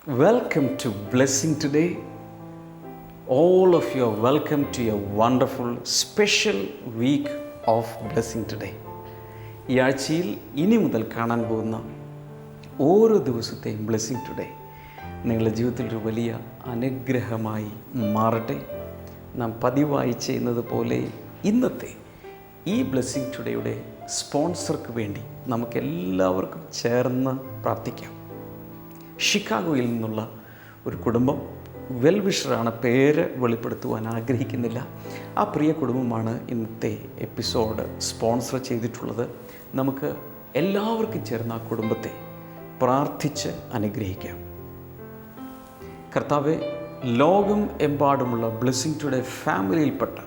Welcome to Blessing Today. All of you are welcome to a wonderful special week of Blessing Today. ഈ ആഴ്ചയിൽ ഇനി മുതൽ കാണാൻ പോകുന്ന ഓരോ ദിവസത്തെയും ബ്ലെസ്സിങ് ടുഡേ നിങ്ങളുടെ ജീവിതത്തിൽ ഒരു വലിയ അനുഗ്രഹമായി മാറട്ടെ. നാം പതിവായി ചെയ്യുന്നത് പോലെ ഇന്നത്തെ ഈ ബ്ലെസ്സിങ് ടുഡേയുടെ സ്പോൺസർക്ക് വേണ്ടി നമുക്കെല്ലാവർക്കും ചേർന്ന് പ്രാർത്ഥിക്കാം. ഷിക്കാഗോയിൽ നിന്നുള്ള ഒരു കുടുംബം, വെൽവിഷറാണ്, പേര് വെളിപ്പെടുത്തുവാൻ ആഗ്രഹിക്കുന്നില്ല. ആ പ്രിയ കുടുംബമാണ് ഇന്നത്തെ എപ്പിസോഡ് സ്പോൺസർ ചെയ്തിട്ടുള്ളത്. നമുക്ക് എല്ലാവർക്കും ചേർന്ന് ആ കുടുംബത്തെ പ്രാർത്ഥിച്ച് അനുഗ്രഹിക്കാം. കർത്താവെ, ലോകം എമ്പാടുമുള്ള ബ്ലെസ്സിങ് ടുഡേ ഫാമിലിയിൽപ്പെട്ട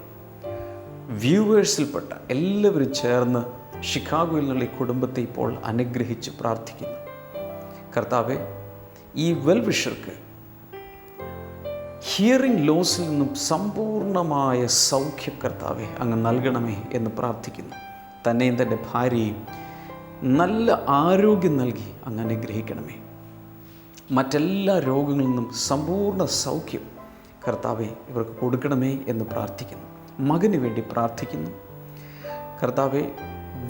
വ്യൂവേഴ്സിൽപ്പെട്ട എല്ലാവരും ചേർന്ന് ഷിക്കാഗോയിൽ നിന്നുള്ള ഈ കുടുംബത്തെ ഇപ്പോൾ അനുഗ്രഹിച്ച് പ്രാർത്ഥിക്കുന്നു. കർത്താവെ, ഈ വെൽവിഷർക്ക് ഹിയറിംഗ് ലോസിൽ നിന്നും സമ്പൂർണമായ സൗഖ്യം കർത്താവെ അങ്ങ് നൽകണമേ എന്ന് പ്രാർത്ഥിക്കുന്നു. തന്നെയും തൻ്റെ ഭാര്യയും നല്ല ആരോഗ്യം നൽകി അങ്ങ് അനുഗ്രഹിക്കണമേ. മറ്റെല്ലാ രോഗങ്ങളിൽ നിന്നും സമ്പൂർണ്ണ സൗഖ്യം കർത്താവെ ഇവർക്ക് കൊടുക്കണമേ എന്ന് പ്രാർത്ഥിക്കുന്നു. മകന് വേണ്ടി പ്രാർത്ഥിക്കുന്നു. കർത്താവെ,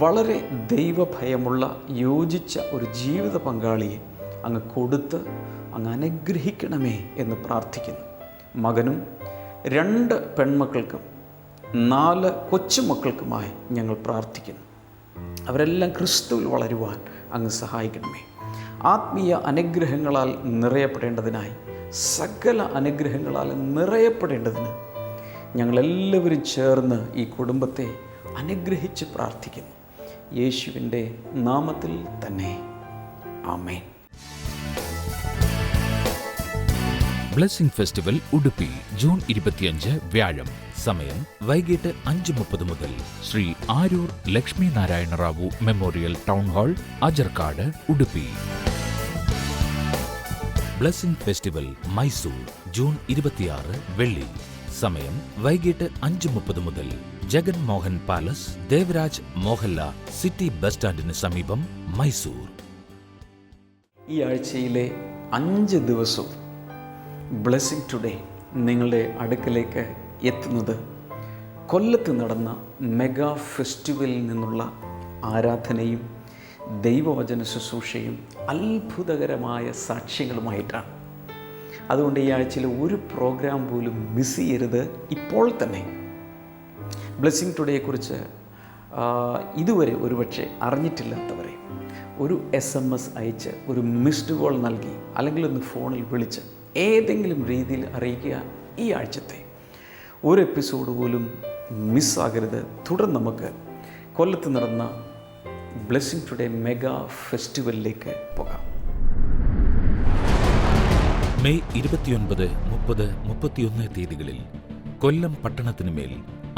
വളരെ ദൈവഭയമുള്ള യോജിച്ച ഒരു ജീവിത പങ്കാളിയെ അങ്ങ് കൊടുത്ത് അങ്ങ് അനുഗ്രഹിക്കണമേ എന്ന് പ്രാർത്ഥിക്കുന്നു. മകനും 2 പെൺമക്കൾക്കും 4 കൊച്ചുമക്കൾക്കുമായി ഞങ്ങൾ പ്രാർത്ഥിക്കുന്നു. അവരെല്ലാം ക്രിസ്തുവിൽ വളരുവാൻ അങ്ങ് സഹായിക്കണമേ. ആത്മീയ അനുഗ്രഹങ്ങളാൽ നിറയപ്പെടേണ്ടതിനായി, സകല അനുഗ്രഹങ്ങളാൽ നിറയപ്പെടേണ്ടതിന് ഞങ്ങളെല്ലാവരും ചേർന്ന് ഈ കുടുംബത്തെ അനുഗ്രഹിച്ച് പ്രാർത്ഥിക്കുന്നു. യേശുവിൻ്റെ നാമത്തിൽ തന്നെ, ആമേൻ. ബ്ലെസ്സിംഗ് ഫെസ്റ്റിവൽ ഉടുപ്പി ജൂൺ 25 വ്യാഴം. സമയം വൈകിട്ട് 5:30 മുതൽ. Shri Arur Lakshmi Narayana Rao memorial town hall, Ajarkad, Udupi. Blessing festival Mysore June 26 വെള്ളി. സമയം വൈകിട്ട് 5:30 മുതൽ. Jagan Mohan palace, Devaraj Mohalla, city bus സ്റ്റാൻഡിന് സമീപം, മൈസൂർ. ഈ ആഴ്ചയിലെ 5 ദിവസവും ബ്ലെസ്സിങ് ടുഡേ നിങ്ങളുടെ അടുക്കലേക്ക് എത്തുന്നത് കൊല്ലത്ത് നടന്ന മെഗാ ഫെസ്റ്റിവലിൽ നിന്നുള്ള ആരാധനയും ദൈവവചന ശുശ്രൂഷയും അത്ഭുതകരമായ സാക്ഷ്യങ്ങളുമായിട്ടാണ്. അതുകൊണ്ട് ഈ ആഴ്ചയിൽ ഒരു പ്രോഗ്രാം പോലും മിസ് ചെയ്യരുത്. ഇപ്പോൾ തന്നെ ബ്ലെസ്സിങ് ടുഡേയെക്കുറിച്ച് ഇതുവരെ ഒരുപക്ഷെ അറിഞ്ഞിട്ടില്ലാത്തവരെ ഒരു SMS അയച്ച്, ഒരു മിസ്ഡ് കോൾ നൽകി, അല്ലെങ്കിൽ ഒന്ന് ഫോണിൽ വിളിച്ച് ഏതെങ്കിലും രീതിയിൽ അറിയിക്കുക. ഈ ആഴ്ചത്തെ ഒരു എപ്പിസോഡ് പോലും മിസ്സാകരുത്. തുടർന്ന് നമുക്ക് കൊല്ലത്ത് നടന്ന ബ്ലെസ്സിംഗ് ടുഡേ മെഗാ ഫെസ്റ്റിവലിലേക്ക് പോകാം. മെയ് 29, 30, 31 തീയതികളിൽ കൊല്ലം പട്ടണത്തിനുമേൽ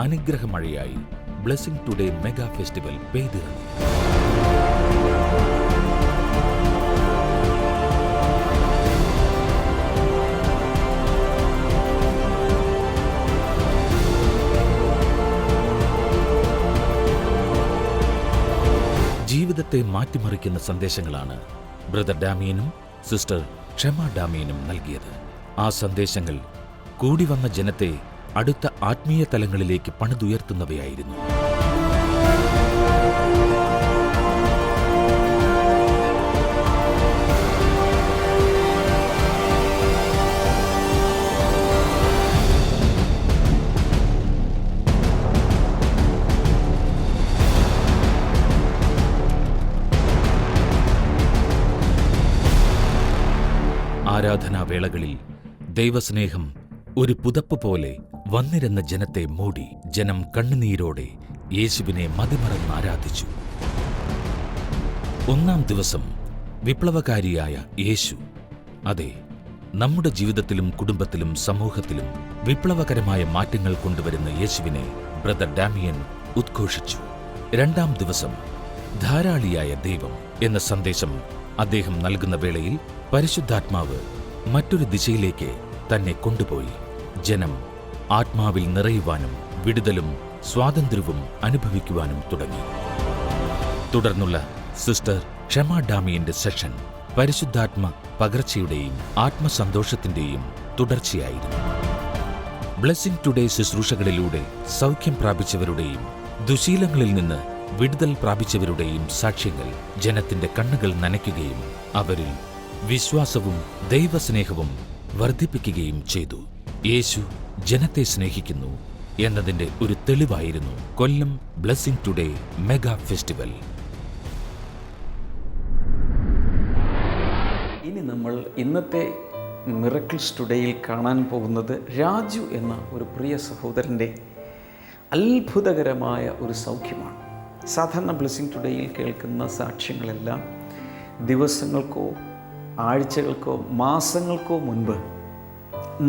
അനുഗ്രഹമഴയായി ബ്ലെസ്സിംഗ് ടുഡേ മെഗാ ഫെസ്റ്റിവൽ പെയ്തിറങ്ങി. ജീവിതത്തെ മാറ്റിമറിക്കുന്ന സന്ദേശങ്ങളാണ് ബ്രദർ ഡാമിയനും സിസ്റ്റർ ക്ഷമ ഡാമിയനും നൽകിയത്. ആ സന്ദേശങ്ങൾ കൂടി വന്ന ജനത്തെ അടുത്ത ആത്മീയ തലങ്ങളിലേക്ക് പണിതുയർത്തുന്നവയായിരുന്നു. ആരാധനാവേളകളിൽ ദൈവസ്നേഹം ഒരു പുതപ്പ് പോലെ വന്നിരുന്ന ജനത്തെ മൂടി. ജനം കണ്ണുനീരോടെ യേശുവിനെ മതിമറന്ന് ആരാധിച്ചു. 1-ാം ദിവസം വിപ്ലവകാരിയായ യേശു, അതെ, നമ്മുടെ ജീവിതത്തിലും കുടുംബത്തിലും സമൂഹത്തിലും വിപ്ലവകരമായ മാറ്റങ്ങൾ കൊണ്ടുവരുന്ന യേശുവിനെ ബ്രദർ ഡാമിയൻ ഉദ്ഘോഷിച്ചു. 2-ാം ദിവസം ധാരാളിയായ ദൈവം എന്ന സന്ദേശം അദ്ദേഹം നൽകുന്ന വേളയിൽ പരിശുദ്ധാത്മാവ് മറ്റൊരു ദിശയിലേക്ക് തന്നെ കൊണ്ടുപോയി. ജനം ആത്മാവിൽ നിറയുവാനും വിടുതലും സ്വാതന്ത്ര്യവും അനുഭവിക്കുവാനും തുടങ്ങി. തുടർന്നുള്ള സിസ്റ്റർ ക്ഷമ ഡാമിയന്റെ സെഷൻ പരിശുദ്ധാത്മ പകർച്ചയുടെയും ആത്മസന്തോഷത്തിന്റെയും തുടർച്ചയായിരുന്നു. ബ്ലെസ്സിംഗ് ടുഡേ ശുശ്രൂഷകളിലൂടെ സൗഖ്യം പ്രാപിച്ചവരുടെയും ദുശീലങ്ങളിൽ നിന്ന് വിടുതൽ പ്രാപിച്ചവരുടെയും സാക്ഷ്യങ്ങൾ ജനത്തിന്റെ കണ്ണുകൾ നനയ്ക്കുകയും അവരിൽ വിശ്വാസവും ദൈവസ്നേഹവും വർദ്ധിപ്പിക്കുകയും ചെയ്തു. യേശു ജനത്തെ സ്നേഹിക്കുന്നു എന്നതിന്റെ ഒരു തെളിവായിരുന്നു കൊല്ലം ബ്ലെസ്സിംഗ് ടുഡേ മെഗാ ഫെസ്റ്റിവൽ. ഇനി നമ്മൾ ഇന്നത്തെ മിറക്കിൾസ് ടുഡേയിൽ കാണാൻ പോകുന്നത് രാജു എന്ന ഒരു പ്രിയ സഹോദരൻ്റെ അത്ഭുതകരമായ ഒരു സൗഖ്യമാണ്. സാധാരണ ബ്ലെസ്സിംഗ് ടുഡേയിൽ കേൾക്കുന്ന സാക്ഷ്യങ്ങളെല്ലാം ദിവസങ്ങൾക്കോ ആഴ്ചകൾക്കോ മാസങ്ങൾക്കോ മുൻപ്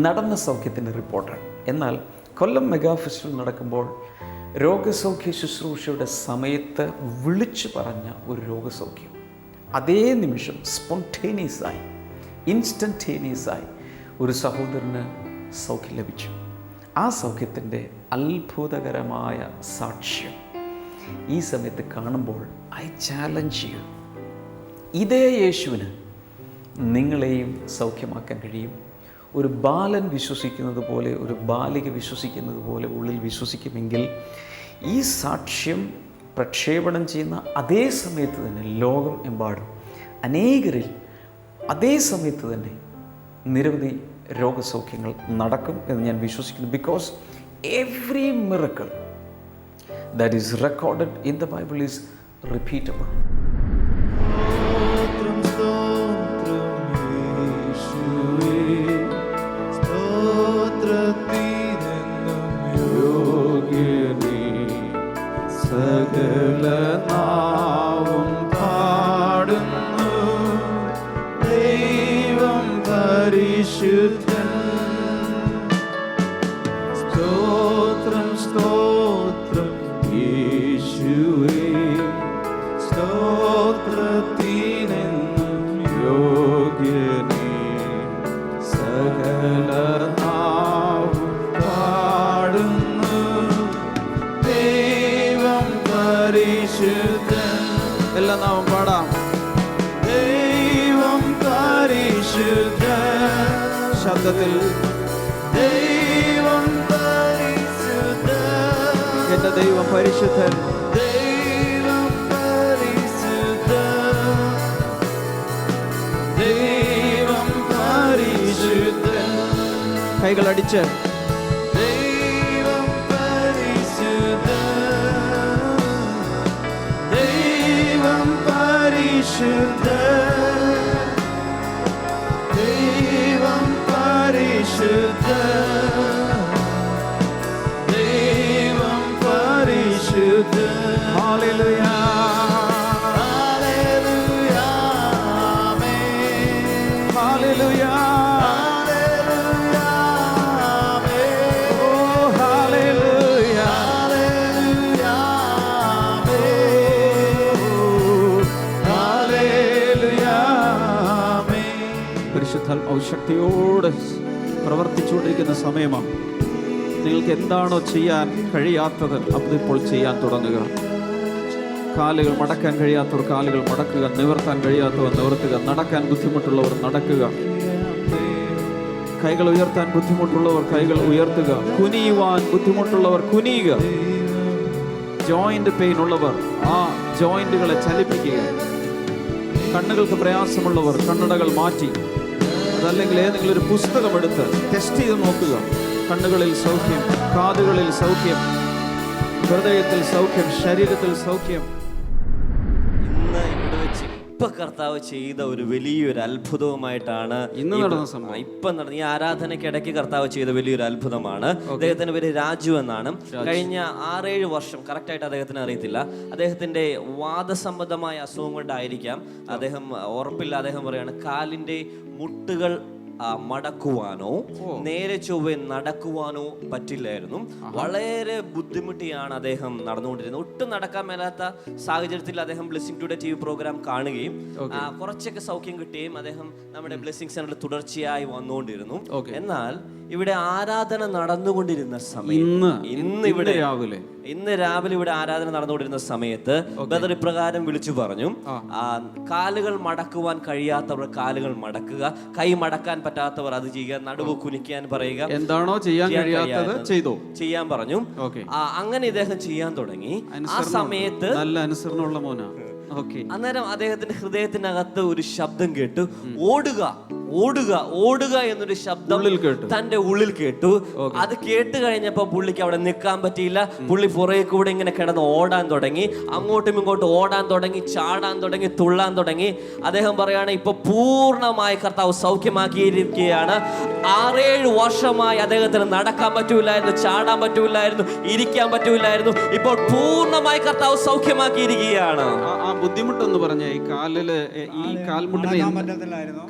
നടന്ന സൗഖ്യത്തിൻ്റെ റിപ്പോർട്ടാണ്. എന്നാൽ കൊല്ലം മെഗാ ഫെസ്റ്റിവൽ നടക്കുമ്പോൾ രോഗസൗഖ്യ ശുശ്രൂഷയുടെ സമയത്ത് വിളിച്ചു പറഞ്ഞ ഒരു രോഗസൗഖ്യം അതേ നിമിഷം സ്പോണ്ടേനിയസായി ഇൻസ്റ്റൻറ്റേനിയസായി ഒരു സഹോദരന് സൗഖ്യം ലഭിച്ചു. ആ സൗഖ്യത്തിൻ്റെ അത്ഭുതകരമായ സാക്ഷ്യം ഈ സമയത്ത് കാണുമ്പോൾ ഐ ചാലഞ്ച് യു, ഇതേ യേശുവിന് നിങ്ങളെയും സൗഖ്യമാക്കാൻ കഴിയും. ഒരു ബാലൻ വിശ്വസിക്കുന്നത് പോലെ, ഒരു ബാലിക വിശ്വസിക്കുന്നത് പോലെ ഉള്ളിൽ വിശ്വസിക്കുമെങ്കിൽ ഈ സാക്ഷ്യം പ്രക്ഷേപണം ചെയ്യുന്ന അതേ സമയത്ത് തന്നെ ലോകം എമ്പാടും അനേകരിൽ അതേ സമയത്ത് തന്നെ നിരവധി രോഗസൗഖ്യങ്ങൾ നടക്കും എന്ന് ഞാൻ വിശ്വസിക്കുന്നു. Because every miracle that is recorded in the Bible is repeatable. സകല നാവും പാടുന്നു ദൈവം പരിശുദ്ധൻ. സ്തോത്രം സ്തോത്രം യേശുവേ, സ്തോത്രത്തിനെന്നും യോഗ്യനേ. സകല നാവും പാടുന്നു ദൈവം പരിശുദ്ധൻ. എല്ലാ നാമം പാടാം. ദൈവം പരിശുദ്ധൻ. ശബ്ദത്തിൽ ദൈവം പരിശുദ്ധൻ. എന്റെ ദൈവം പരിശുദ്ധൻ. ദൈവം പരിശുദ്ധൻ. ദൈവം പരിശുദ്ധൻ. കൈകളടിച്ച് ദൈവം പരിശുദ്ധൻ. ദൈവം പരിശുദ്ധൻ. ദൈവം പരിശുദ്ധൻ. ദൈവം പരിശുദ്ധൻ. ഹല്ലേലൂയ, ഹല്ലേലൂയ, ആമേൻ. ഹല്ലേലൂയ, ഹല്ലേലൂയ, ആമേൻ. ഓ ഹല്ലേലൂയ, ഹല്ലേലൂയ, ആമേൻ. ഹല്ലേലൂയ, ആമേൻ. പരിശുദ്ധാത്മാവ് ശക്തിയോടെ പ്രവർത്തിച്ചുകൊണ്ടിരിക്കുന്ന സമയമാണ്. നിങ്ങൾക്ക് എന്താണോ ചെയ്യാൻ കഴിയാത്തത് അതിപ്പോൾ ചെയ്യാൻ തുടങ്ങുക. കാലുകൾ മടക്കാൻ കഴിയാത്തവർ കാലുകൾ മടക്കുക, നിവർത്താൻ കഴിയാത്തവർ നിവർത്തുക, നടക്കാൻ ബുദ്ധിമുട്ടുള്ളവർ നടക്കുക, കൈകൾ ഉയർത്താൻ ബുദ്ധിമുട്ടുള്ളവർ കൈകൾ ഉയർത്തുക, കുനിയുവാൻ ബുദ്ധിമുട്ടുള്ളവർ കുനിയുക, ജോയിന്റ് പെയിൻ ഉള്ളവർ ആ ജോയിന്റുകളെ ചലിപ്പിക്കുക, കണ്ണുകൾക്ക് പ്രയാസമുള്ളവർ കണ്ണടകൾ മാറ്റി, അതല്ലെങ്കിൽ ഏതെങ്കിലും ഒരു പുസ്തകം എടുത്ത് ടെസ്റ്റ് ചെയ്ത് നോക്കുക. കണ്ണുകളിൽ സൗഖ്യം, കാതുകളിൽ സൗഖ്യം, ഹൃദയത്തിൽ സൗഖ്യം, ശരീരത്തിൽ സൗഖ്യം. ഇന്ന് ഇവിടെ വെച്ച് ഇപ്പൊ കർത്താവ് ചെയ്ത ഒരു വലിയൊരു അത്ഭുതവുമായിട്ടാണ് ഇന്ന് നടന്ന സംഭവം. ഇപ്പൊ നടന്ന ഈ ആരാധനയ്ക്കിടയ്ക്ക് കർത്താവ് ചെയ്ത വലിയൊരു അത്ഭുതമാണ്. അദ്ദേഹത്തിന്റെ പേര് രാജു എന്നാണ്. കഴിഞ്ഞ 6-7 വർഷം, കറക്റ്റായിട്ട് അദ്ദേഹത്തിന് അറിയത്തില്ല, അദ്ദേഹത്തിന്റെ വാദസംബന്ധമായ അസുഖം കൊണ്ടായിരിക്കാം, അദ്ദേഹം ഉറപ്പില്ല. അദ്ദേഹം പറയാണ് കാലിന്റെ മുട്ടുകൾ മടക്കുവാനോ നേരെ ചൊവ്വെ നടക്കുവാനോ പറ്റില്ലായിരുന്നു. വളരെ ബുദ്ധിമുട്ടിയാണ് അദ്ദേഹം നടന്നുകൊണ്ടിരുന്നത്. ഒട്ടും നടക്കാൻ മേലാത്ത സാഹചര്യത്തിൽ അദ്ദേഹം ബ്ലെസ്സിംഗ് ടുഡേ TV പ്രോഗ്രാം കാണുകയും കുറച്ചൊക്കെ സൗഖ്യം കിട്ടുകയും അദ്ദേഹം നമ്മുടെ ബ്ലെസ്സിംഗ് സെന്ററിൽ തുടർച്ചയായി വന്നുകൊണ്ടിരുന്നു. എന്നാൽ ഇവിടെ ആരാധന നടന്നുകൊണ്ടിരുന്ന സമയം ഇന്ന് രാവിലെ ഇവിടെ ആരാധന നടന്നുകൊണ്ടിരുന്ന സമയത്ത് ബ്രദർ ഇപ്രകാരം വിളിച്ചു പറഞ്ഞു, കാലുകൾ മടക്കുവാൻ കഴിയാത്തവർ കാലുകൾ മടക്കുക, കൈ മടക്കാൻ പറ്റാത്തവർ അത് ചെയ്യുക, നടുവ് കുനിക്കാൻ പറയുക, എന്താണോ ചെയ്യാൻ കഴിയാത്തത് ചെയ്യാൻ പറഞ്ഞു. അങ്ങനെ ഇദ്ദേഹം ചെയ്യാൻ തുടങ്ങി. ആ സമയത്ത് നല്ല അനുസരണമുള്ള മോനാ. അന്നേരം അദ്ദേഹത്തിന്റെ ഹൃദയത്തിനകത്ത് ഒരു ശബ്ദം കേട്ടു, ഓടുക ഓടുക ഓടുക എന്നൊരു ശബ്ദം തന്റെ ഉള്ളിൽ കേട്ടു. അത് കേട്ട് കഴിഞ്ഞപ്പോ പുള്ളിക്ക് അവിടെ നിൽക്കാൻ പറ്റിയില്ല. പുള്ളി പുറകെ കൂടെ ഇങ്ങനെ കിടന്ന് ഓടാൻ തുടങ്ങി, അങ്ങോട്ടും ഇങ്ങോട്ടും ഓടാൻ തുടങ്ങി, ചാടാൻ തുടങ്ങി, തുള്ളാൻ തുടങ്ങി. അദ്ദേഹം പറയാണ്, ഇപ്പൊ പൂർണ്ണമായി കർത്താവ് സൗഖ്യമാക്കിയിരിക്കുകയാണ്. 6-7 വർഷമായി അദ്ദേഹത്തിന് നടക്കാൻ പറ്റൂലായിരുന്നു, ചാടാൻ പറ്റൂലായിരുന്നു, ഇരിക്കാൻ പറ്റൂലായിരുന്നു. ഇപ്പോൾ പൂർണ്ണമായി കർത്താവ് സൗഖ്യമാക്കിയിരിക്കുകയാണ്. ആ ബുദ്ധിമുട്ടെന്ന് പറഞ്ഞ ഈ കാലില്, ഈ കാൽമുട്ടിന്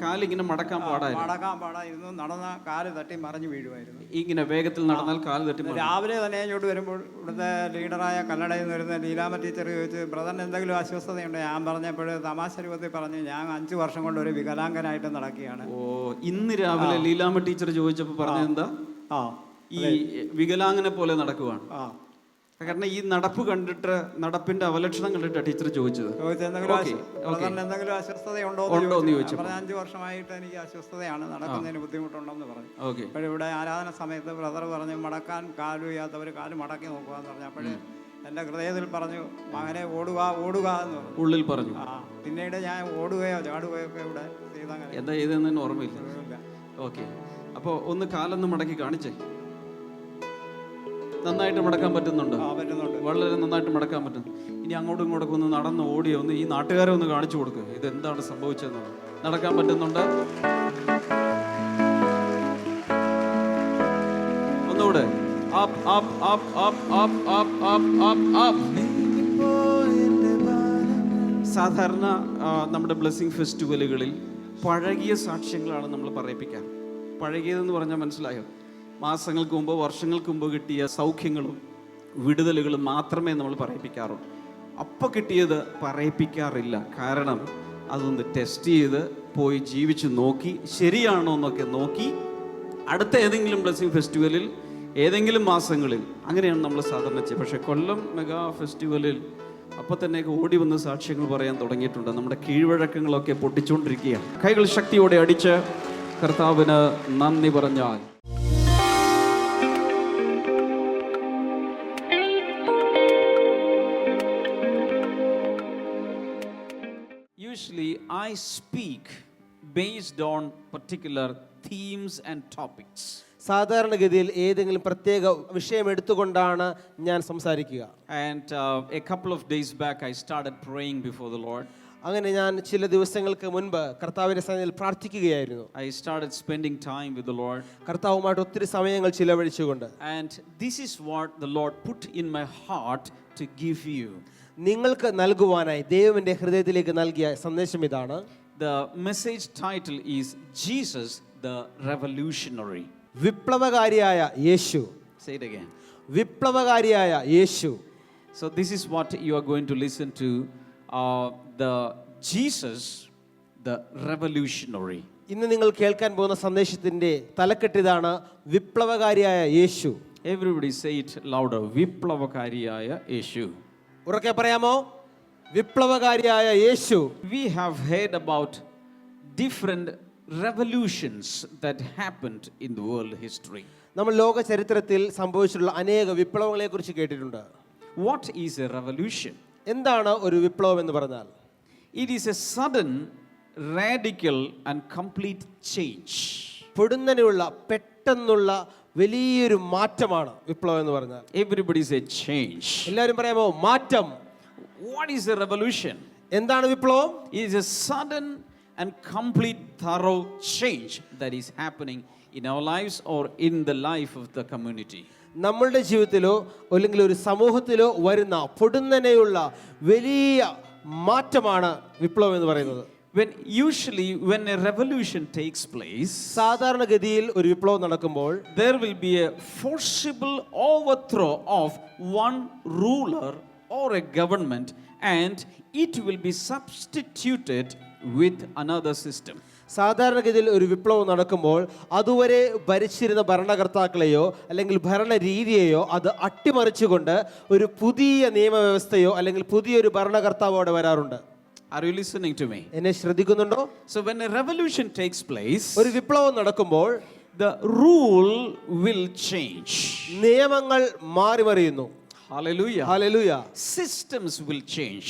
കാലിങ്ങനെ മടക്കാൻ പാടായിരുന്നു. നടന്ന കാല് തട്ടി മറിഞ്ഞു വീഴുമായിരുന്നു. ഇങ്ങനെ വേഗത്തിൽ നടന്നാൽ കാല് തട്ടി. രാവിലെ തന്നെ ഇങ്ങോട്ട് വരുമ്പോൾ ഇവിടുത്തെ ലീഡറായ കല്ലടയിൽ നിന്ന് വരുന്ന ലീലാമ ടീച്ചർ ചോദിച്ചു, ബ്രദറിന് എന്തെങ്കിലും അസ്വസ്ഥതയുണ്ട്? ഞാൻ പറഞ്ഞപ്പോൾ തമാശ രൂപത്തിൽ പറഞ്ഞു, ഞാൻ 5 വർഷം കൊണ്ട് ഒരു വികലാംഗനായിട്ട് നടക്കുകയാണ്. ഇന്ന് രാവിലെ ലീലാമ ടീച്ചർ ചോദിച്ചപ്പോൾ പറഞ്ഞെന്താ, ഈ വികലാംഗനെ പോലെ നടക്കുവാണ്. കാരണം ഈ നടപ്പ് കണ്ടിട്ട്, നടപ്പിന്റെ അവലക്ഷണം കണ്ടിട്ട് ടീച്ചർ ചോദിച്ചത് എന്തെങ്കിലും അസ്വസ്ഥതയുണ്ടോ എന്ന് ചോദിച്ചു. 5 വർഷമായിട്ട് എനിക്ക് അസ്വസ്ഥതയാണ്, നടക്കുന്നതിന് ബുദ്ധിമുട്ടുണ്ടെന്ന് പറഞ്ഞു. അപ്പോൾ ഇവിടെ ആരാധന സമയത്ത് ബ്രദർ പറഞ്ഞു, മടക്കാൻ കാല് വയ്യാത്തവർ കാല് മടക്കി നോക്കുക എന്ന് പറഞ്ഞു. അപ്പോഴേ എൻ്റെ ഹൃദയത്തിൽ പറഞ്ഞു, മകനെ ഓടുക ഓടുക എന്ന് പറഞ്ഞു, ഉള്ളിൽ പറഞ്ഞു. പിന്നീട് ഞാൻ ഓടുകയോ ചാടുകയോ ഒക്കെ ഇവിടെ ചെയ്തങ്ങനെ. എന്താ ചെയ്തെന്ന് ഓർമ്മയില്ല. ഓക്കെ, അപ്പോൾ ഒന്ന് കാലൊന്ന് മടക്കി കാണിച്ചേ. നന്നായിട്ട് മടക്കാൻ പറ്റുന്നുണ്ട്, വളരെ നന്നായിട്ട് മടക്കാൻ പറ്റും. ഇനി അങ്ങോട്ടും ഇങ്ങോട്ടൊക്കെ ഒന്ന് നടന്ന് ഓടിയോ ഒന്ന് ഈ നാട്ടുകാരെ ഒന്ന് കാണിച്ചു കൊടുക്കുക, ഇതെന്താണ് സംഭവിച്ചതെന്ന്. നടക്കാൻ പറ്റുന്നുണ്ട്. ഒന്നുകൂടെ. സാധാരണ നമ്മുടെ ബ്ലെസ്സിങ് ഫെസ്റ്റിവലുകളിൽ പഴകിയ സാക്ഷ്യങ്ങളാണ് നമ്മൾ പറയിപ്പിക്കുക. പഴകിയതെന്ന് പറഞ്ഞാൽ മനസ്സിലായോ? മാസങ്ങൾക്ക് മുമ്പ്, വർഷങ്ങൾക്ക് മുമ്പ് കിട്ടിയ സൗഖ്യങ്ങളും വിടുതലുകളും മാത്രമേ നമ്മൾ പറയിപ്പിക്കാറുള്ളൂ. അപ്പം കിട്ടിയത് പറയിപ്പിക്കാറില്ല. കാരണം അതൊന്ന് ടെസ്റ്റ് ചെയ്ത് പോയി ജീവിച്ച് നോക്കി, ശരിയാണോ എന്നൊക്കെ നോക്കി അടുത്ത ഏതെങ്കിലും ബ്ലെസ്സിങ് ഫെസ്റ്റിവലിൽ ഏതെങ്കിലും മാസങ്ങളിൽ അങ്ങനെയാണ് നമ്മൾ സാധാരണ ചെയ്യുക. പക്ഷേ കൊല്ലം മെഗാ ഫെസ്റ്റിവലിൽ അപ്പം തന്നെ ഓടി വന്ന് സാക്ഷ്യങ്ങൾ പറയാൻ തുടങ്ങിയിട്ടുണ്ട്. നമ്മുടെ കീഴ്വഴക്കങ്ങളൊക്കെ പൊട്ടിച്ചുകൊണ്ടിരിക്കുകയാണ്. കൈകൾ ശക്തിയോടെ അടിച്ച് കർത്താവിന് നന്ദി പറഞ്ഞാൽ. Usually I speak based on particular themes and topics. സാധാരണഗതിയിൽ ഏതെങ്കിലും പ്രത്യേക വിഷയം എടുത്തുകൊണ്ടാണ് ഞാൻ സംസാരിക്കുക. And a couple of days back I started praying before the Lord. അങ്ങനെ ഞാൻ ചില ദിവസങ്ങൾക്ക് മുൻപ് കർത്താവിന്റെ സന്നിധിയിൽ പ്രാർത്ഥിക്കുകയായിരുന്നു. I started spending time with the Lord. കർത്താവുമായിട്ട് ഒത്തിരി സമയങ്ങൾ ചിലവഴിച്ചുകൊണ്ട്. And this is what the Lord put in my heart to give you. നിങ്ങൾക്ക് നൽകുവാനായി ദൈവത്തിന്റെ ഹൃദയത്തിലേക്ക് നൽകിയ സന്ദേശം ഇതാണ്. The message title is Jesus the Revolutionary. വിപ്ലവകാരിയായ Yeshu. Say it again. വിപ്ലവകാരിയായ Yeshu. So this is what you are going to listen to, the Jesus the Revolutionary. ഇന്ന് നിങ്ങൾ കേൾക്കാൻ പോകുന്ന സന്ദേശത്തിന്റെ തലക്കെട്ടിതാണ് വിപ്ലവകാരിയായ യേശു. Everybody say it louder. വിപ്ലവകാരിയായ യേശു. ഉറക്കെ പറയാമോ? വിപ്ലവകാരിയായ യേശു. We have heard about different revolutions that happened in the world history. നമ്മൾ ലോക ചരിത്രത്തിൽ സംഭവിച്ചിട്ടുള്ള അനേക വിപ്ലവങ്ങളെ കുറിച്ച് കേട്ടിട്ടുണ്ട്. What is a revolution? എന്താണ് ഒരു വിപ്ലവം എന്ന് പറഞ്ഞാൽ? It is a sudden, radical and complete change. പൊടുന്നനെയുള്ള, പെട്ടെന്നുള്ള വലിയൊരു മാറ്റമാണ് വിപ്ലവം എന്ന് പറഞ്ഞാൽ. Everybody say change. എല്ലാവരും പറയാമോ? മാറ്റം. What is a revolution? എന്താണ് വിപ്ലവം? It is a sudden and complete thorough change that is happening in our lives or in the life of the community. നമ്മളുടെ ജീവിതത്തിലോ അല്ലെങ്കിൽ ഒരു സമൂഹത്തിലോ വരുന്ന പൊടുന്നനെയുള്ള വലിയ മാറ്റമാണ് വിപ്ലവം എന്ന് പറയുന്നത്. When a revolution takes place, സാധാരണഗതിയിൽ ഒരു വിപ്ലവം നടക്കുമ്പോൾ there will be a forcible overthrow of one ruler or a government and it will be substituted with another system. സാധാരണഗതിയിൽ ഒരു വിപ്ലവം നടക്കുമ്പോൾ അതുവരെ ഭരിച്ചിരുന്ന ഭരണകർത്താക്കളെയോ അല്ലെങ്കിൽ ഭരണ രീതിയെയോ അത് അട്ടിമറിച്ചുകൊണ്ട് ഒരു പുതിയ നിയമവ്യവസ്ഥയോ അല്ലെങ്കിൽ പുതിയൊരു ഭരണകർത്താവോ അവിടെ വരാറുണ്ട്. Are you listening to me? എന്നെ ശ്രദ്ധിക്കുന്നുണ്ടോ? So when a revolution takes place, ഒരു വിപ്ലവം നടക്കുമ്പോൾ the rule will change. നിയമങ്ങൾ മാറി മറിയുന്നു. Hallelujah. Hallelujah. Systems will change.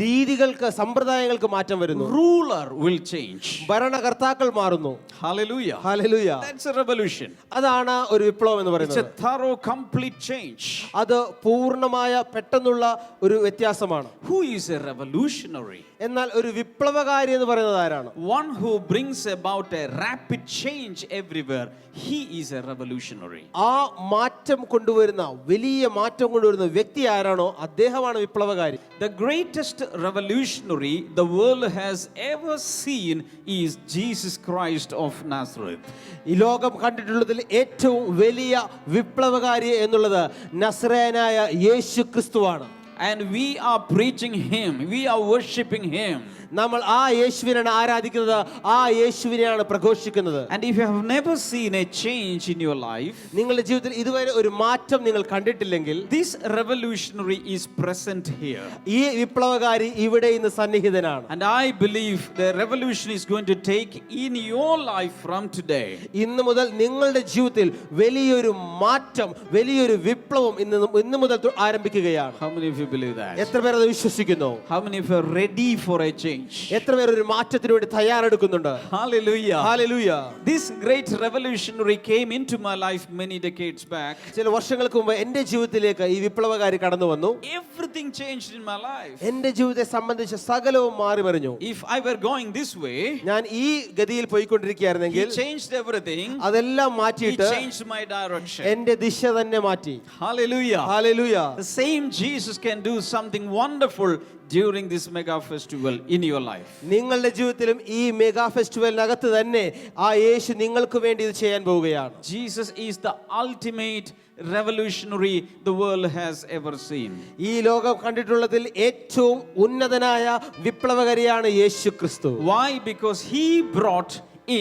രീതികൾക്ക് സമ്പ്രദായങ്ങൾക്ക് മാറ്റം വരുന്നു. Ruler will change. ഭരണകർത്താക്കൾ മാറുന്നു. Hallelujah. Hallelujah. That's a revolution. അതാണ് ഒരു വിപ്ലവം എന്ന് It's a പറയുന്നത്. thorough, complete change. അത് പൂർണ്ണമായ പെട്ടെന്നുള്ള ഒരു വ്യത്യാസമാണ്. Who is a revolutionary? എന്നാൽ ഒരു വിപ്ലവകാരി എന്ന് പറയുന്നത് ആരാണ്? One who brings about a rapid change everywhere. He is a revolutionary. ആ മാറ്റം കൊണ്ടുവരുന്ന വലിയ മാറ്റം കൊണ്ടുവരുന്ന വ്യക്തി ആരാണോ അദ്ദേഹമാണ് വിപ്ലവകാരി. The greatest revolutionary the world has ever seen is Jesus Christ of Nazareth. ഈ ലോകം കണ്ടിട്ടുള്ളതിൽ ഏറ്റവും വലിയ വിപ്ലവകാരി എന്നുള്ളത് നസ്രയനായ യേശു ക്രിസ്തുവാണ്. And we are preaching him, we are worshiping him. നമ്മൾ ആ യേശുവിനെയാണ് ആരാധിക്കുന്നത്, ആ യേശുവിനെയാണ് പ്രഘോഷിക്കുന്നത്. And if you have never seen a change in your life, നിങ്ങളുടെ ജീവിതത്തിൽ ഇതുവരെ ഒരു മാറ്റം നിങ്ങൾ കണ്ടിട്ടില്ലെങ്കിൽ this revolutionary is present here. ഈ വിപ്ലവകാരി ഇവിടെ ഇന്ന് സന്നിഹിതനാണ്. And I believe the revolution is going to take in your life from today. ഇന്ന് മുതൽ നിങ്ങളുടെ ജീവിതത്തിൽ വലിയൊരു മാറ്റം, വലിയൊരു വിപ്ലവം ഇന്ന് മുതൽ ആരംഭിക്കുകയാണ്. How many of you believe that? എത്ര പേർ അത് വിശ്വസിക്കുന്നു? How many of you are ready for a change? എത്ര പേർ ഒരു മാറ്റത്തിന് വേണ്ടി തയ്യാറെടുക്കുന്നുണ്ട്? Hallelujah. Hallelujah. This great revolutionary came into my life many decades back. ചില വർഷങ്ങൾക്ക് മുമ്പ് എൻ്റെ ജീവിതത്തിലേക്ക് ഈ വിപ്ലവകാരി കടന്നു വന്നു. Everything changed in my life. എൻ്റെ ജീവിതത്തെ സംബന്ധിച്ച് സകലവും മാറി മറിഞ്ഞു. If I were going this way, ഞാൻ ഈ ഗതിയിൽ പോയിക്കൊണ്ടിരിക്കുകയായിരുന്നെങ്കിൽ he changed everything. അതെല്ലാം He മാറ്റിയിട്ട് changed my direction. എൻ്റെ ദിശ തന്നെ മാറ്റി. Hallelujah. Hallelujah. The same Jesus can do something wonderful during this mega festival in your life. നിങ്ങളുടെ ജീവിതത്തിലും ഈ മെഗാ ഫെസ്റ്റിവലിനകത്ത് തന്നെ ആ യേശു നിങ്ങൾക്ക് വേണ്ടി ഇത് ചെയ്യാൻ പോവുകയാണ്. Jesus is the ultimate revolutionary the world has ever seen. ഈ ലോകം കണ്ടിട്ടുള്ളതിൽ ഏറ്റവും ഉന്നതനായ വിപ്ലവകാരിയാണ് യേശു ക്രിസ്തു. Why? Because he brought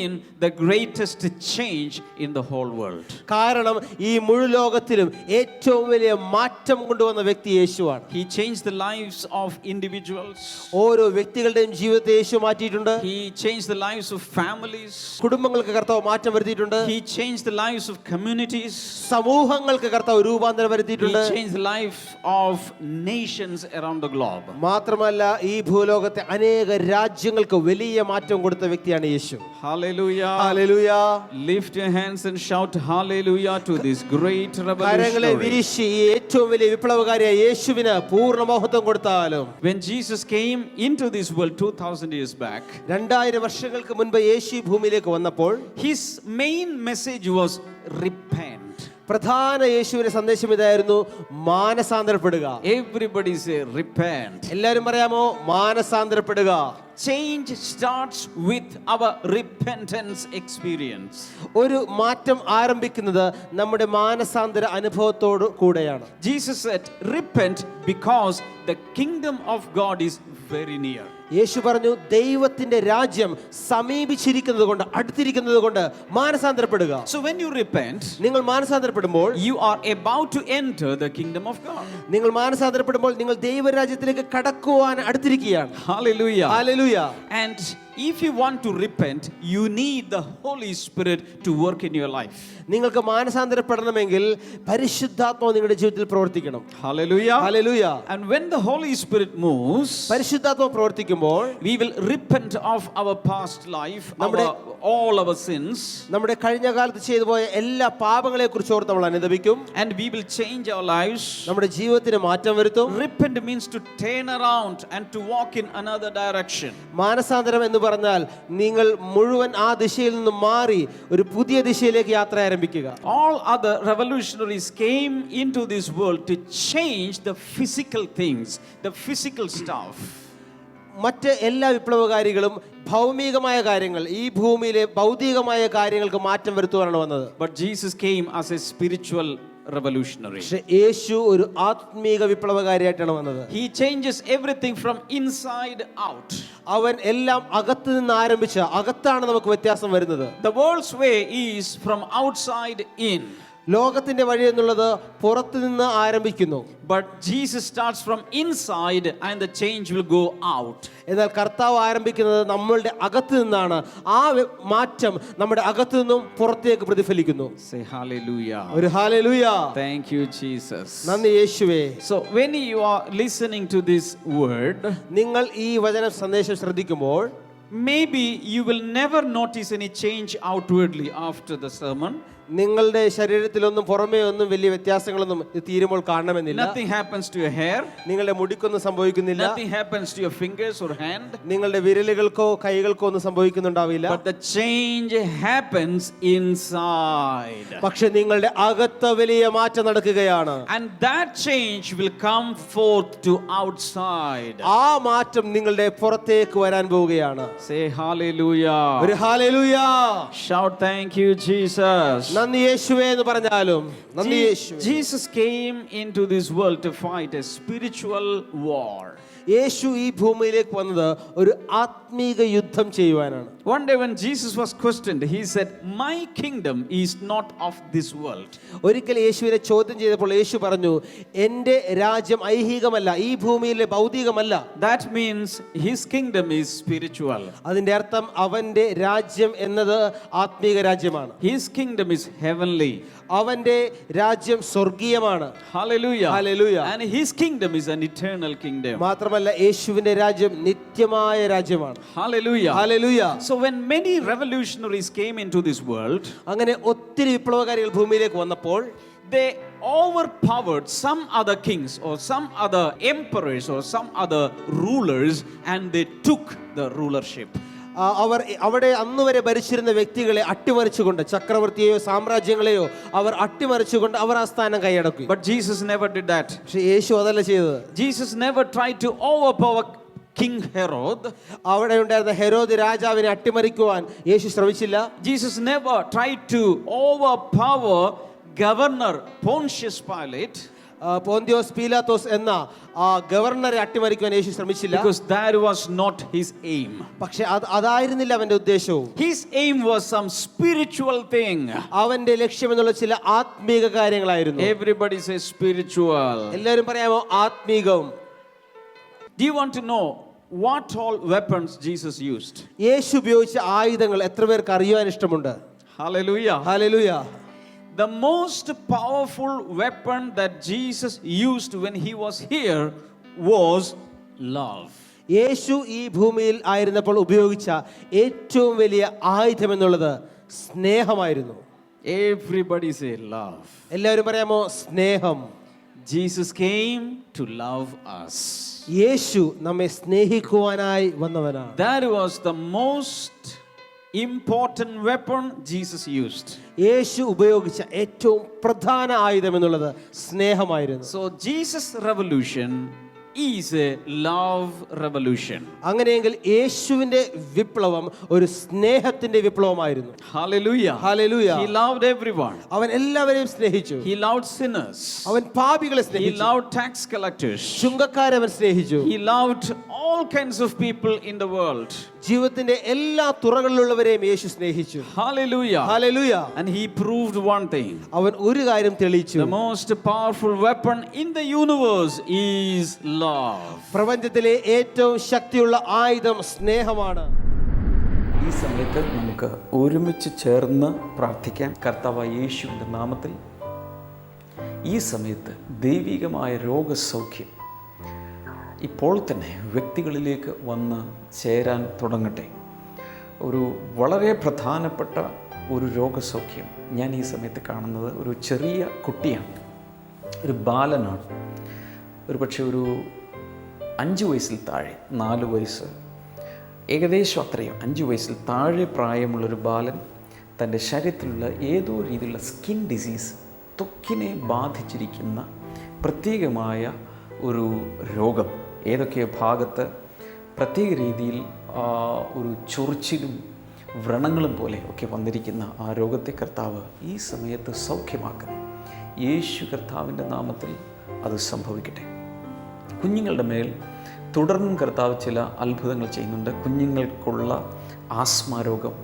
in the greatest change in the whole world. കാരണം ഈ മുഴു ലോകത്തിലും ഏറ്റവും വലിയ മാറ്റം കൊണ്ടുവന്ന വ്യക്തി യേശുവാണ്. He changed the lives of individuals. ഓരോ വ്യക്തികളുടെയും ജീവിതത്തെ യേശു മാറ്റിയിട്ടുണ്ട്. He changed the lives of families. കുടുംബങ്ങൾക്ക് കർത്താവ് മാറ്റം വരുത്തിയിട്ടുണ്ട്. He changed the lives of communities. സമൂഹങ്ങൾക്ക് കർത്താവ് രൂപാന്തരം He വരുത്തിയിട്ടുണ്ട്. changed the life of nations around the globe. മാത്രമല്ല ഈ ഭൂലോകത്തെ അനേക രാജ്യങ്ങൾക്ക് വലിയ മാറ്റം കൊടുത്ത വ്യക്തിയാണ് യേശു. Hallelujah. Hallelujah. Lift your hands and shout hallelujah to this great കരങ്ങളെ revolutionary. വിരിശി ഈ ഏറ്റവും വലിയ വിപ്ലവകാരിയായ യേശുവിന് പൂർണ്ണ മഹത്വം കൊടുത്താലും. When Jesus came into this world 2000 years back, 2000 വർഷങ്ങൾക്ക് മുൻപ് യേശു ഭൂമിയിലേക്ക് വന്നപ്പോൾ his main message was repent. പ്രധാന യേശുവിന്റെ സന്ദേശം ഇതായിരുന്നു, മാനസാന്തരപ്പെടുക. Everybody say repent. എല്ലാവരും പറയാമോ? മാനസാന്തരപ്പെടുക. Change starts with our repentance experience. ഒരു മാറ്റം ആരംഭിക്കുന്നത് നമ്മുടെ മാനസാന്തര അനുഭവത്തോട് കൂടെയാണ്. Jesus said, repent because the kingdom of God is very near. യേശു പറഞ്ഞു, ദൈവത്തിന്റെ രാജ്യം സമീപിച്ചിരിക്കുന്നത് കൊണ്ട്, അടുത്തിരിക്കുന്നത് കൊണ്ട് മാനസാന്തരപ്പെടുക. So when you repent, നിങ്ങൾ മാനസാന്തരപ്പെടുമ്പോൾ you are about to enter the kingdom of God. നിങ്ങൾ മാനസാന്തരപ്പെടുമ്പോൾ നിങ്ങൾ ദൈവരാജ്യത്തിലേക്ക് കടക്കുവാൻ അടുത്തിരിക്കുകയാണ്. Hallelujah. Hallelujah. And if you want to repent, you need the Holy Spirit to work in your life. നിങ്ങൾക്ക് മാനസാന്തരപ്പെടണമെങ്കിൽ പരിശുദ്ധാത്മാവ് നിങ്ങളുടെ ജീവിതത്തിൽ പ്രവർത്തിക്കണം. Hallelujah. Hallelujah. And when the Holy Spirit moves, പരിശുദ്ധാത്മാവ് പ്രവർത്തിക്കുമ്പോൾ we will repent of our past life, all our sins, നമ്മുടെ കഴിഞ്ഞ കാലത്ത് ചെയ്തു പോയ എല്ലാ പാപങ്ങളെ കുറിച്ച് ഓർത്ത് നമ്മൾ അനുതപിക്കും. and we will change our lives. നമ്മുടെ ജീവിതത്തിന് മാറ്റം വരുത്തും. Repent means to turn around and to walk in another direction. മാനസാന്തരം എന്ന് പറഞ്ഞാൽ നിങ്ങൾ മുഴുവൻ ആ ദിശയിൽ നിന്ന് മാറി ഒരു പുതിയ ദിശയിലേക്ക് യാത്ര ആരംഭിക്കുക. All other revolutionaries came into this world to change the physical things, the physical stuff. മറ്റ് എല്ലാ വിപ്ലവകാരികളും ഭൗമികമായ കാര്യങ്ങൾ, ഈ ഭൂമിയിലെ ഭൗതികമായ കാര്യങ്ങൾക്ക് മാറ്റം വരുത്തുവാനാണ് വന്നത്. But Jesus came as a spiritual revolutionary. പക്ഷെ യേശു ഒരു ആത്മീക വിപ്ലവകാരിയായിട്ടാണ് വന്നത്. He changes everything from inside out. അവൻ എല്ലാം അകത്ത് നിന്ന് ആരംഭിച്ച അകത്താണ് നമുക്ക് വ്യത്യാസം വരുന്നത്. The world's way is from outside in. ലോകത്തിന്റെ വഴി എന്നുള്ളത് പുറത്തു നിന്ന് ആരംഭിക്കുന്നു. But Jesus starts from inside and the change will go out. എന്നാൽ കർത്താവ് ആരംഭിക്കുന്നത് നമ്മളുടെ അകത്ത് നിന്നാണ്. ആ മാറ്റം നമ്മുടെ അകത്തു നിന്നും പുറത്തേക്ക് പ്രതിഫലിക്കുന്നു. Say hallelujah. ഒരു ഹല്ലേലൂയ. Thank you, Jesus. നന്ദി യേശുവേ. So when you are listening to this word, നിങ്ങൾ ഈ വചന സന്ദേശം ശ്രദ്ധിക്കുമ്പോൾ maybe you will never notice any change outwardly after the sermon. നിങ്ങളുടെ ശരീരത്തിലൊന്നും പുറമേ ഒന്നും വലിയ വ്യത്യാസങ്ങളൊന്നും ഇത് തീരുമ്പോൾ കാണണമെന്നില്ല. Nothing happens to your hair. നിങ്ങളുടെ മുടിക്കൊന്നും സംഭവിക്കുന്നില്ല. Nothing happens to your fingers or hand. നിങ്ങളുടെ വിരലുകൾക്കോ കൈകൾക്കോ ഒന്നും സംഭവിക്കുന്നുണ്ടാവില്ല. But the change happens inside. പക്ഷെ നിങ്ങളുടെ അകത്ത് വലിയ മാറ്റം നടക്കുകയാണ്. And that change will come forth to outside. ആ മാറ്റം നിങ്ങളുടെ പുറത്തേക്ക് വരാൻ പോവുകയാണ്. Say hallelujah. ഒരു hallelujah. Shout thank you, Jesus. നന്ദി യേശുവേ എന്ന് പറഞ്ഞാലും നന്ദി യേശുവേ. Jesus came into this world to fight a spiritual war. യേശു ഈ ഭൂമിയിലേക്ക് വന്നത് ഒരു ആത്മീക യുദ്ധം ചെയ്യുവാനാണ്. One day when Jesus was questioned, he said, "My kingdom is not of this world." ഒരിക്കൽ യേശുവിനെ ചോദ്യം ചെയ്തപ്പോൾ യേശു പറഞ്ഞു, എൻ്റെ രാജ്യം ഐഹികമല്ല, ഈ ഭൂമിയിലെ ഭൗതികമല്ല. That means his kingdom is spiritual. അതിന്റെ അർത്ഥം അവന്റെ രാജ്യം എന്നത് ആത്മീക രാജ്യമാണ്. His kingdom is heavenly. അവന്റെ രാജ്യം സ്വർഗീയമാണ്. Hallelujah. Hallelujah. And his kingdom is an eternal kingdom. മാത്രമല്ല യേശുവിന്റെ രാജ്യം നിത്യമായ രാജ്യമാണ്. Hallelujah. Hallelujah. So when many revolutionaries came into this world, അങ്ങനെ ഒത്തിരി വിപ്ലവകാരികൾ ഭൂമിയിലേക്ക് വന്നപ്പോൾ they overpowered some other kings or some other emperors or some other rulers and they took the rulership. അവർ അവിടെ അന്ന് വരെ ഭരിച്ചിരുന്ന വ്യക്തികളെ അട്ടിമറിച്ചുകൊണ്ട്, ചക്രവർത്തിയെയോ സാമ്രാജ്യങ്ങളെയോ അവർ അട്ടിമറിച്ചുകൊണ്ട് അവർ ആ സ്ഥാനം കൈയടക്കി. But Jesus never did that. പക്ഷെ യേശു അതല്ല ചെയ്തത്. Jesus never tried to overpower King Herod. അവിടെ ഉണ്ടായിരുന്ന ഹെരോദ് രാജാവിനെ അട്ടിമറിക്കുവാൻ യേശു ശ്രമിച്ചില്ല. Jesus never tried to overpower Governor Pontius Pilate. പോന്തിയോസ് പീലാത്തോസ് എന്ന ആ ഗവർണറെ അട്ടിമറിക്കുവാൻ യേശു ശ്രമിച്ചില്ല. Because that was not his aim. പക്ഷെ അതായിരുന്നില്ല അവന്റെ ഉദ്ദേശവും. His aim was some spiritual thing. അവന്റെ ലക്ഷ്യം എന്നുള്ള ചില ആത്മീക കാര്യങ്ങളായിരുന്നു. Everybody says spiritual. എല്ലാവരും പറയാമോ ആത്മീകം? Do you want to know what all weapons Jesus used? യേശു ഉപയോഗിച്ച ആയുധങ്ങൾ എത്ര പേർക്ക് അറിയാൻ ഇഷ്ടമുണ്ട്? Hallelujah. Hallelujah. The most powerful weapon that Jesus used when he was here was love. യേശു ഈ ഭൂമിയിൽ ആയിരുന്നപ്പോൾ ഉപയോഗിച്ച ഏറ്റവും വലിയ ആയുധം എന്നുള്ളത് സ്നേഹമായിരുന്നു. Everybody say love. എല്ലാവരും പറയാമോ സ്നേഹം? Jesus came to love us. യേശു നമ്മെ സ്നേഹിക്കുവാനായി വന്നവനാണ്. That was the most important weapon Jesus used. യേശു ഉപയോഗിച്ച ഏറ്റവും പ്രധാന ആയുധം എന്നുള്ളത് സ്നേഹമായിരുന്നു. So Jesus' revolution is a love revolution. അങ്ങനെയെങ്കിൽ യേശുവിന്റെ വിപ്ലവം ഒരു സ്നേഹത്തിന്റെ വിപ്ലവമായിരുന്നു. Hallelujah. Hallelujah. He loved everyone. അവൻ എല്ലാവരെയും സ്നേഹിച്ചു. He loved sinners. അവൻ പാപികളെ He സ്നേഹിച്ചു. loved tax collectors. ചുങ്കക്കാരെ അവൻ സ്നേഹിച്ചു. He loved all kinds of people in the world. ജീവിതത്തിന്റെ എല്ലാ തുറകളിലുള്ളവരെയും യേശു സ്നേഹിച്ചു. Hallelujah. Hallelujah. And he proved one thing. അവൻ ഒരു കാര്യം തെളിയിച്ചു. The most powerful weapon in the universe is love. പ്രപഞ്ചത്തിലെ ഏറ്റവും ശക്തിയുള്ള ആയുധം സ്നേഹമാണ്. ഈ സമയത്ത് നമുക്ക് ഒരുമിച്ച് ചേർന്ന് പ്രാർത്ഥിക്കാം. കർത്താവായ യേശുവിൻ്റെ നാമത്തിൽ ഈ സമയത്ത് ദൈവികമായ രോഗസൗഖ്യം ഇപ്പോൾ തന്നെ വ്യക്തികളിലേക്ക് വന്ന് ചേരാൻ തുടങ്ങട്ടെ. ഒരു വളരെ പ്രധാനപ്പെട്ട ഒരു രോഗസൗഖ്യം ഞാൻ ഈ സമയത്ത് കാണുന്നത് ഒരു ചെറിയ കുട്ടിയാണ്, ഒരു ബാലനാണ്. ഒരു പക്ഷേ ഒരു 5 വയസ്സിൽ താഴെ, 4 വയസ്സ്, ഏകദേശം അത്രയും 5 വയസ്സിൽ താഴെ പ്രായമുള്ളൊരു ബാലൻ തൻ്റെ ശരീരത്തിലുള്ള ഏതോ രീതിയിലുള്ള സ്കിൻ ഡിസീസ്, ത്വക്കിനെ ബാധിച്ചിരിക്കുന്ന പ്രത്യേകമായ ഒരു രോഗം, ഏതൊക്കെയോ ഭാഗത്ത് പ്രത്യേക രീതിയിൽ ഒരു ചൊറിച്ചിലും വ്രണങ്ങളും പോലെ ഒക്കെ വന്നിരിക്കുന്ന ആ രോഗത്തെ കർത്താവ് ഈ സമയത്ത് സൗഖ്യമാക്കുന്നു. യേശു കർത്താവിൻ്റെ നാമത്തിൽ അത് സംഭവിക്കട്ടെ. കുഞ്ഞുങ്ങളുടെ മേൽ തുടർന്നും കർത്താവ് ചില അത്ഭുതങ്ങൾ ചെയ്യുന്നുണ്ട്. കുഞ്ഞുങ്ങൾക്കുള്ള ആസ്മാരോഗം,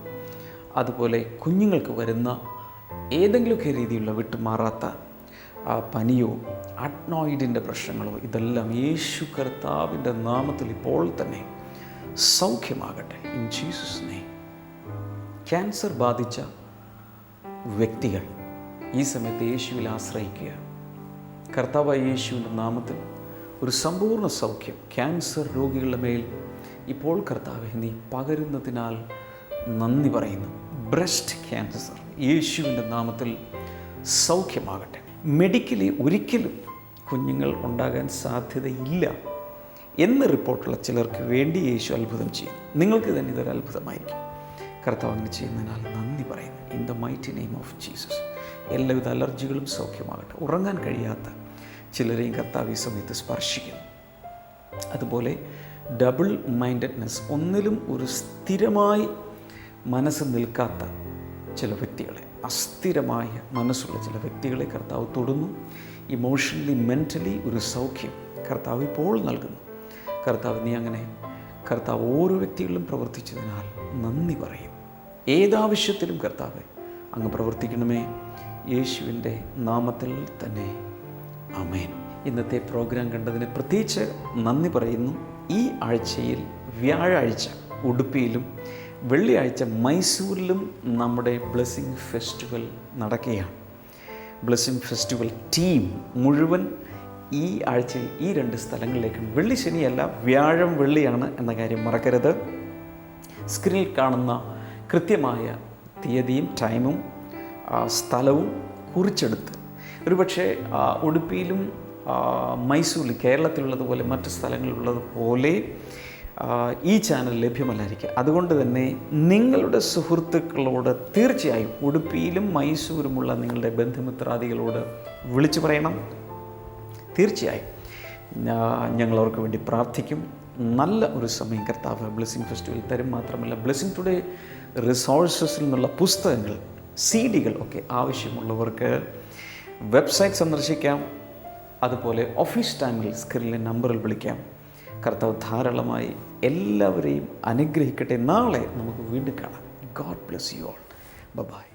അതുപോലെ കുഞ്ഞുങ്ങൾക്ക് വരുന്ന ഏതെങ്കിലുമൊക്കെ രീതിയിലുള്ള വിട്ടുമാറാത്ത പനിയോ അഡ്നോയിഡിൻ്റെ പ്രശ്നങ്ങളോ, ഇതെല്ലാം യേശു കർത്താവിൻ്റെ നാമത്തിൽ ഇപ്പോൾ തന്നെ സൗഖ്യമാകട്ടെ. In Jesus name. ക്യാൻസർ ബാധിച്ച വ്യക്തികൾ ഈ സമയത്ത് യേശുവിൽ ആശ്രയിക്കുക. കർത്താവായ യേശുവിൻ്റെ നാമത്തിൽ ഒരു സമ്പൂർണ്ണ സൗഖ്യം ക്യാൻസർ രോഗികളുടെ മേൽ ഇപ്പോൾ കർത്താവെ നീ പകരുന്നതിനാൽ നന്ദി പറയുന്നു. ബ്രസ്റ്റ് ക്യാൻസർ യേശുവിൻ്റെ നാമത്തിൽ സൗഖ്യമാകട്ടെ. മെഡിക്കലി ഒരിക്കലും കുഞ്ഞുങ്ങൾ ഉണ്ടാകാൻ സാധ്യതയില്ല എന്ന് റിപ്പോർട്ടുള്ള ചിലർക്ക് വേണ്ടി യേശു അത്ഭുതം ചെയ്യും. നിങ്ങൾക്ക് തന്നെ ഇതൊരു അത്ഭുതമായിരിക്കും. കർത്താവ് അങ്ങനെ ചെയ്യുന്നതിനാൽ നന്ദി പറയുന്നു. In the mighty name of Jesus. എല്ലാവിധ അലർജികളും സൗഖ്യമാകട്ടെ. ഉറങ്ങാൻ കഴിയാത്ത ചിലരെയും കർത്താവ് ഈ സമയത്ത് സ്പർശിക്കുന്നു. അതുപോലെ ഡബിൾ മൈൻഡഡ്നെസ്, ഒന്നിലും ഒരു സ്ഥിരമായി മനസ്സ് നിൽക്കാത്ത ചില വ്യക്തികളെ, അസ്ഥിരമായ മനസ്സുള്ള ചില വ്യക്തികളെ കർത്താവ് തൊടുന്നു. ഇമോഷണലി മെൻ്റലി ഒരു സൗഖ്യം കർത്താവ് ഇപ്പോൾ നൽകുന്നു. കർത്താവ് നീ അങ്ങനെ കർത്താവ് ഓരോ വ്യക്തികളിലും പ്രവർത്തിച്ചതിനാൽ നന്ദി പറയും. ഏതാവശ്യത്തിലും കർത്താവ് അങ്ങ് പ്രവർത്തിക്കണമേ, യേശുവിൻ്റെ നാമത്തിൽ തന്നെ ആമേൻ. ഇന്നത്തെ പ്രോഗ്രാം കണ്ടതിന് പ്രത്യേകിച്ച് നന്ദി പറയുന്നു. ഈ ആഴ്ചയിൽ വ്യാഴാഴ്ച ഉടുപ്പിയിലും വെള്ളിയാഴ്ച മൈസൂരിലും നമ്മുടെ ബ്ലെസ്സിങ് ഫെസ്റ്റിവൽ നടക്കുകയാണ്. ബ്ലെസ്സിങ് ഫെസ്റ്റിവൽ ടീം മുഴുവൻ ഈ ആഴ്ചയിൽ ഈ 2 സ്ഥലങ്ങളിലേക്കാണ്. വെള്ളി ശനിയല്ല, വ്യാഴം വെള്ളിയാണ് എന്ന കാര്യം മറക്കരുത്. സ്ക്രീനിൽ കാണുന്ന കൃത്യമായ തീയതിയും ടൈമും സ്ഥലവും കുറിച്ചെടുത്ത്, ഒരുപക്ഷെ ഉടുപ്പിയിലും മൈസൂരിൽ കേരളത്തിലുള്ളതുപോലെ മറ്റ് സ്ഥലങ്ങളിലുള്ളതുപോലെ ഈ ചാനൽ ലഭ്യമല്ലായിരിക്കും. അതുകൊണ്ട് തന്നെ നിങ്ങളുടെ സുഹൃത്തുക്കളോട് തീർച്ചയായും ഉടുപ്പിയിലും മൈസൂരുമുള്ള നിങ്ങളുടെ ബന്ധുമിത്രാദികളോട് വിളിച്ചു പറയണം. തീർച്ചയായും ഞങ്ങൾ അവർക്ക് വേണ്ടി പ്രാർത്ഥിക്കും. നല്ല ഒരു സമയം കർത്താവ് ബ്ലെസ്സിങ് ഫെസ്റ്റിവൽ തരും. മാത്രമല്ല ബ്ലെസ്സിങ് ടുഡേ റിസോഴ്സസിൽ നിന്നുള്ള പുസ്തകങ്ങൾ, CD-കൾ ഒക്കെ ആവശ്യമുള്ളവർക്ക് വെബ്സൈറ്റ് സന്ദർശിക്കാം. അതുപോലെ ഓഫീസ് ടൈമിൽ സ്ക്രീനിലെ നമ്പറിൽ വിളിക്കാം. കർത്താവ് ധാരാളമായി എല്ലാവരെയും അനുഗ്രഹിക്കട്ടെ. നാളെ നമുക്ക് വീണ്ടും കാണാം. God bless you all. By.